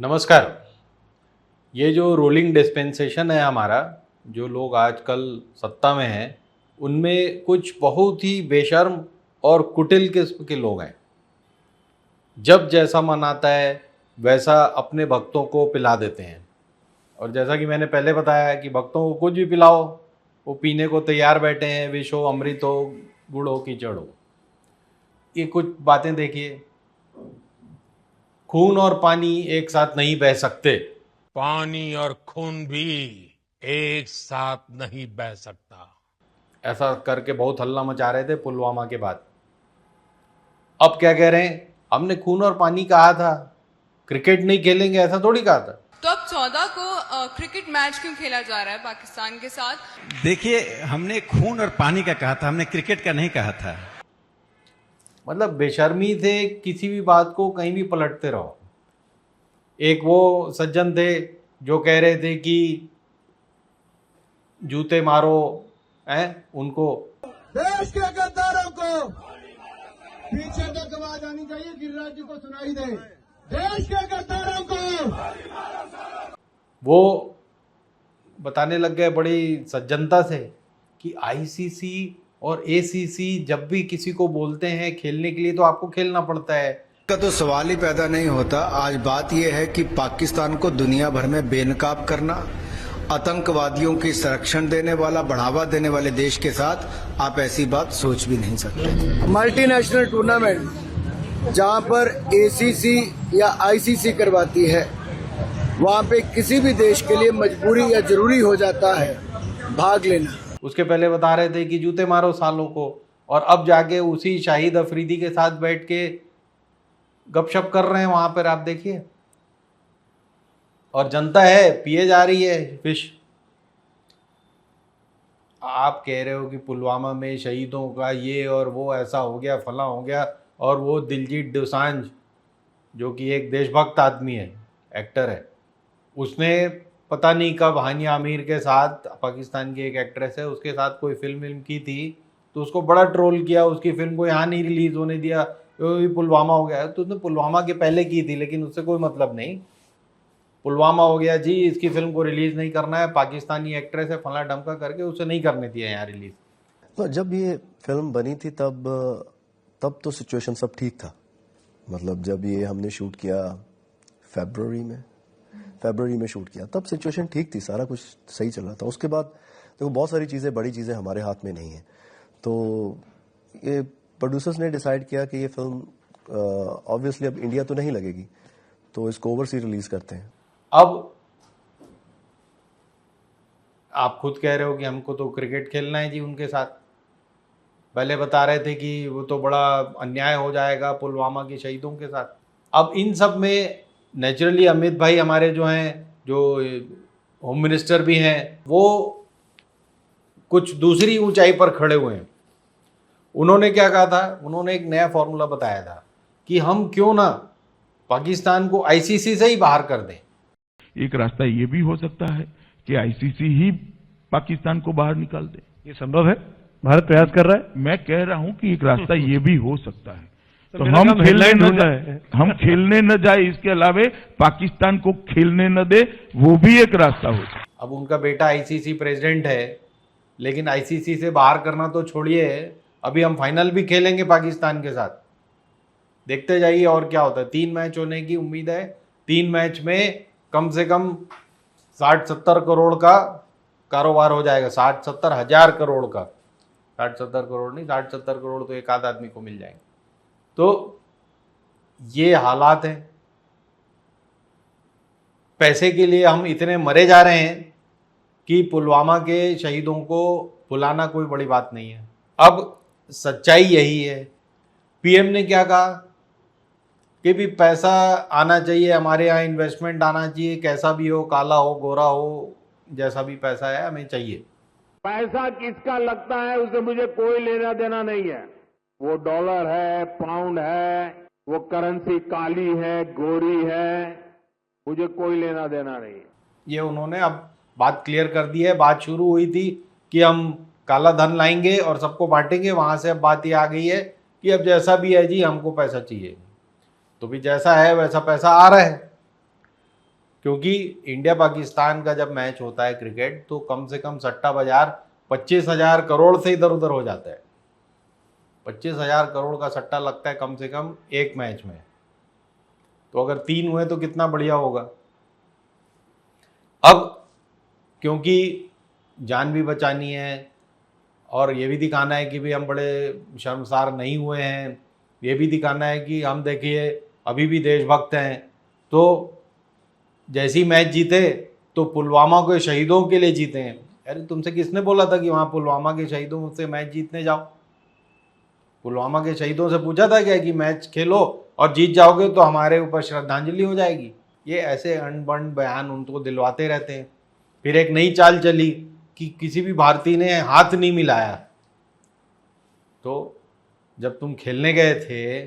नमस्कार। ये जो रोलिंग डिस्पेंसेशन है हमारा, जो लोग आजकल सत्ता में हैं, उनमें कुछ बहुत ही बेशर्म और कुटिल किस्म के लोग हैं। जब जैसा मन आता है वैसा अपने भक्तों को पिला देते हैं। और जैसा कि मैंने पहले बताया कि भक्तों को कुछ भी पिलाओ, वो पीने को तैयार बैठे हैं, विष हो, अमृत हो, गुड़ हो, कीचड़ हो। ये कुछ बातें देखिए। खून और पानी एक साथ नहीं बह सकते। पानी और खून भी एक साथ नहीं बह सकता। ऐसा करके बहुत हल्ला मचा रहे थे पुलवामा के बाद। अब क्या कह रहे हैं, हमने खून और पानी कहा था, क्रिकेट नहीं खेलेंगे, ऐसा थोड़ी कहा था। तो अब 14 को क्रिकेट मैच क्यों खेला जा रहा है पाकिस्तान के साथ? देखिए, हमने खून और पानी का कहा था, हमने क्रिकेट का नहीं कहा था। मतलब बेशर्मी से किसी भी बात को कहीं भी पलटते रहो। एक वो सज्जन थे जो कह रहे थे कि जूते मारो, हैं उनको। देश के गद्दारों को पीछे तक आवाज आनी चाहिए, गिरिराज जी को सुनाई दे। देश के गद्दारों को वो बताने लग गए बड़ी सज्जनता से कि आईसीसी और एसीसी जब भी किसी को बोलते हैं खेलने के लिए तो आपको खेलना पड़ता है। का तो सवाल ही पैदा नहीं होता। आज बात यह है कि पाकिस्तान को दुनिया भर में बेनकाब करना, आतंकवादियों की संरक्षण देने वाला, बढ़ावा देने वाले देश के साथ आप ऐसी बात सोच भी नहीं सकते। मल्टीनेशनल टूर्नामेंट जहां पर एसीसी या आईसीसी करवाती है, वहां पे किसी भी देश के लिए मजबूरी या जरूरी हो जाता है भाग लेना। उसके पहले बता रहे थे कि जूते मारो सालों को, और अब जाके उसी शाहिद अफरीदी के साथ बैठ के गपशप कर रहे हैं वहां पर। आप देखिए, और जनता है पिए जा रही है फिश। आप कह रहे हो कि पुलवामा में शहीदों का ये और वो ऐसा हो गया, फला हो गया, और वो दिलजीत दोसांझ जो कि एक देशभक्त आदमी है, एक्टर है, उसने पता नहीं कब हानिया आमिर के साथ, पाकिस्तान की एक एक्ट्रेस है, उसके साथ कोई फिल्म की थी, तो उसको बड़ा ट्रोल किया। उसकी फिल्म को यहाँ नहीं रिलीज होने दिया, तो पुलवामा हो गया। तो उसने पुलवामा के पहले की थी, लेकिन उससे कोई मतलब नहीं। पुलवामा हो गया जी, इसकी फिल्म को रिलीज नहीं करना है, पाकिस्तानी एक्ट्रेस है, फला ढमका करके उसे नहीं करने दिया यहाँ रिलीज। तो जब ये फिल्म बनी थी तब तो सिचुएशन सब ठीक था। मतलब जब ये हमने शूट किया फरवरी में शूट किया, तब सिचुएशन ठीक थी, सारा कुछ सही चल रहा था। उसके बाद देखो, बहुत सारी चीज़ें, बड़ी चीज़ें हमारे हाथ में नहीं है। तो ये प्रोड्यूसर्स ने डिसाइड किया कि ये फिल्म ऑब्वियसली अब इंडिया तो नहीं लगेगी, तो इसको ओवरसीज रिलीज करते हैं। अब आप खुद कह रहे हो कि हमको तो क्रिकेट खेलना है जी उनके साथ। पहले बता रहे थे कि वो तो बड़ा अन्याय हो जाएगा पुलवामा के शहीदों के साथ। अब इन सब में नेचुरली अमित भाई हमारे जो हैं, जो होम मिनिस्टर भी हैं, वो कुछ दूसरी ऊंचाई पर खड़े हुए हैं। उन्होंने क्या कहा था, उन्होंने एक नया फॉर्मूला बताया था कि हम क्यों ना पाकिस्तान को आईसीसी से ही बाहर कर दें। एक रास्ता ये भी हो सकता है कि आईसीसी ही पाकिस्तान को बाहर निकाल दे। ये संभव है, भारत प्रयास कर रहा है। मैं कह रहा हूं कि एक रास्ता ये भी हो सकता है। तो मेरा हम काम खेलने न जाए, इसके अलावे पाकिस्तान को खेलने न दे, वो भी एक रास्ता हो सकता है। अब उनका बेटा आईसीसी प्रेसिडेंट है, लेकिन आईसीसी से बाहर करना तो छोड़िए, अभी हम फाइनल भी खेलेंगे पाकिस्तान के साथ। देखते जाइए और क्या होता है। 3 मैच होने की उम्मीद है। 3 मैच में कम से कम 60-70 करोड़ का कारोबार हो जाएगा। 60-70 हज़ार करोड़ का, 60-70 करोड़ नहीं, 60-70 करोड़ तो एक आध आदमी को मिल जाएंगे। तो ये हालात हैं। पैसे के लिए हम इतने मरे जा रहे हैं कि पुलवामा के शहीदों को भुलाना कोई बड़ी बात नहीं है। अब सच्चाई यही है। पीएम ने क्या कहा कि भी पैसा आना चाहिए, हमारे यहाँ इन्वेस्टमेंट आना चाहिए, कैसा भी हो, काला हो, गोरा हो, जैसा भी पैसा है हमें चाहिए। पैसा किसका लगता है उससे मुझे कोई लेना देना नहीं है। वो डॉलर है, पाउंड है, वो करेंसी काली है, गोरी है, मुझे कोई लेना देना नहीं है। ये उन्होंने अब बात क्लियर कर दी है। बात शुरू हुई थी कि हम काला धन लाएंगे और सबको बांटेंगे, वहां से अब बात ये आ गई है कि अब जैसा भी है जी हमको पैसा चाहिए। तो भी जैसा है वैसा पैसा आ रहा है। क्योंकि इंडिया पाकिस्तान का जब मैच होता है क्रिकेट तो कम से कम सट्टा बाजार 25,000 करोड़ से इधर उधर हो जाता है। 25,000 करोड़ का सट्टा लगता है कम से कम एक मैच में। तो अगर 3 हुए तो कितना बढ़िया होगा। अब क्योंकि जान भी बचानी है और ये भी दिखाना है कि भी हम बड़े शर्मसार नहीं हुए हैं, ये भी दिखाना है कि हम देखिए अभी भी देशभक्त हैं, तो जैसी मैच जीते तो पुलवामा के शहीदों के लिए जीते हैं। अरे तुमसे किसने बोला था कि वहाँ पुलवामा के शहीदों से मैच जीतने जाओ? पुलवामा के शहीदों से पूछा था क्या कि मैच खेलो और जीत जाओगे तो हमारे ऊपर श्रद्धांजलि हो जाएगी? ये ऐसे अनबन बयान उनको दिलवाते रहते हैं। फिर एक नई चाल चली कि किसी भी भारतीय ने हाथ नहीं मिलाया। तो जब तुम खेलने गए थे,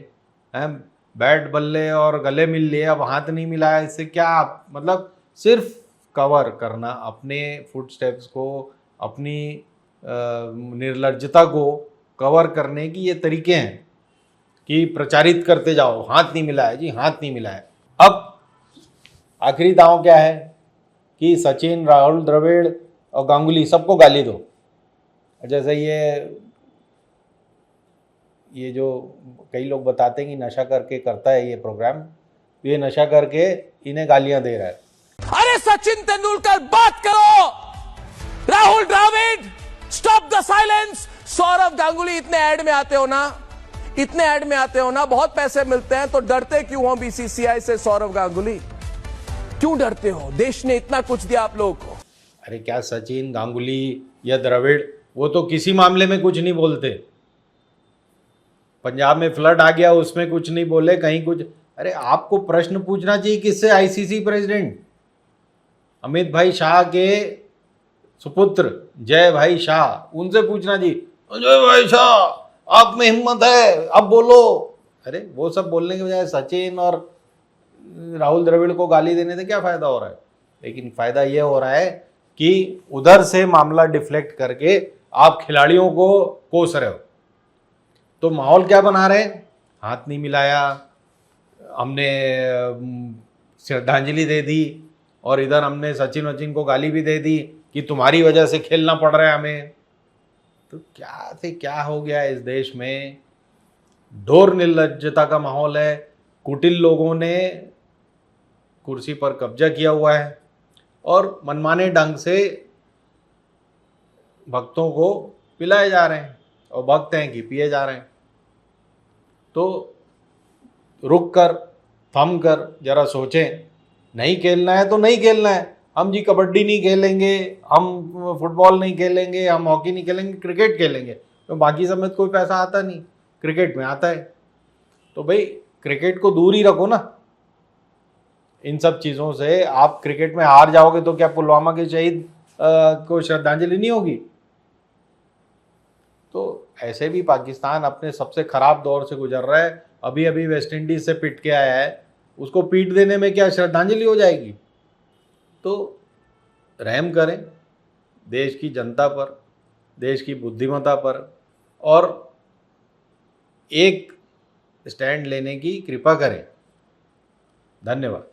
बैट बल्ले और गले मिल लिए, अब हाथ नहीं मिलाया, इससे क्या मतलब? सिर्फ कवर करना अपने फुटस्टेप्स को, अपनी निर्लज्जता को कवर करने की ये तरीके हैं कि प्रचारित करते जाओ, हाथ नहीं मिला है जी, हाथ नहीं मिला है। अब आखिरी दांव क्या है कि सचिन, राहुल द्रविड़ और गांगुली सबको गाली दो। जैसे ये जो कई लोग बताते हैं कि नशा करके करता है ये प्रोग्राम, ये नशा करके इन्हें गालियां दे रहा है। अरे सचिन तेंदुलकर बात करो, Rahul Dravid stop the silence, Sourav Ganguly इतने ऐड में आते हो ना, बहुत पैसे मिलते हैं, तो डरते क्यों हो बीसीसीआई से? सौरव गांगुली क्यों डरते हो? देश ने इतना कुछ दिया आप लोगों को। अरे क्या सचिन, गांगुली या द्रविड़, वो तो किसी मामले में कुछ नहीं बोलते। पंजाब में फ्लड आ गया उसमें कुछ नहीं बोले, कहीं कुछ। अरे आपको प्रश्न पूछना चाहिए किससे? आईसीसी प्रेसिडेंट अमित भाई शाह के सुपुत्र जय भाई शाह, उनसे पूछना जी, जय भाई शाह आप में हिम्मत है, अब बोलो। अरे वो सब बोलने के बजाय सचिन और राहुल द्रविड़ को गाली देने से क्या फायदा हो रहा है? लेकिन फायदा ये हो रहा है कि उधर से मामला डिफ्लेक्ट करके आप खिलाड़ियों को कोस रहे हो। तो माहौल क्या बना रहे हैं? हाथ नहीं मिलाया, हमने श्रद्धांजलि दे दी, और इधर हमने सचिन को गाली भी दे दी कि तुम्हारी वजह से खेलना पड़ रहा है हमें। तो क्या से क्या हो गया इस देश में? ढोर निर्लज्जता का माहौल है। कुटिल लोगों ने कुर्सी पर कब्जा किया हुआ है और मनमाने ढंग से भक्तों को पिलाए जा रहे हैं, और भक्त हैं कि पिए जा रहे हैं। तो रुक कर, थम कर जरा सोचें। नहीं खेलना है तो नहीं खेलना है। हम जी कबड्डी नहीं खेलेंगे, हम फुटबॉल नहीं खेलेंगे, हम हॉकी नहीं खेलेंगे, क्रिकेट खेलेंगे। तो बाकी सब में कोई पैसा आता नहीं, क्रिकेट में आता है। तो भाई क्रिकेट को दूर ही रखो ना इन सब चीज़ों से। आप क्रिकेट में हार जाओगे तो क्या पुलवामा के शहीद को श्रद्धांजलि नहीं होगी? तो ऐसे भी पाकिस्तान अपने सबसे खराब दौर से गुजर रहा है। अभी अभी वेस्ट इंडीज से पिट के आया है, उसको पीट देने में क्या श्रद्धांजलि हो जाएगी? तो रहम करें देश की जनता पर, देश की बुद्धिमत्ता पर, और एक स्टैंड लेने की कृपा करें। धन्यवाद।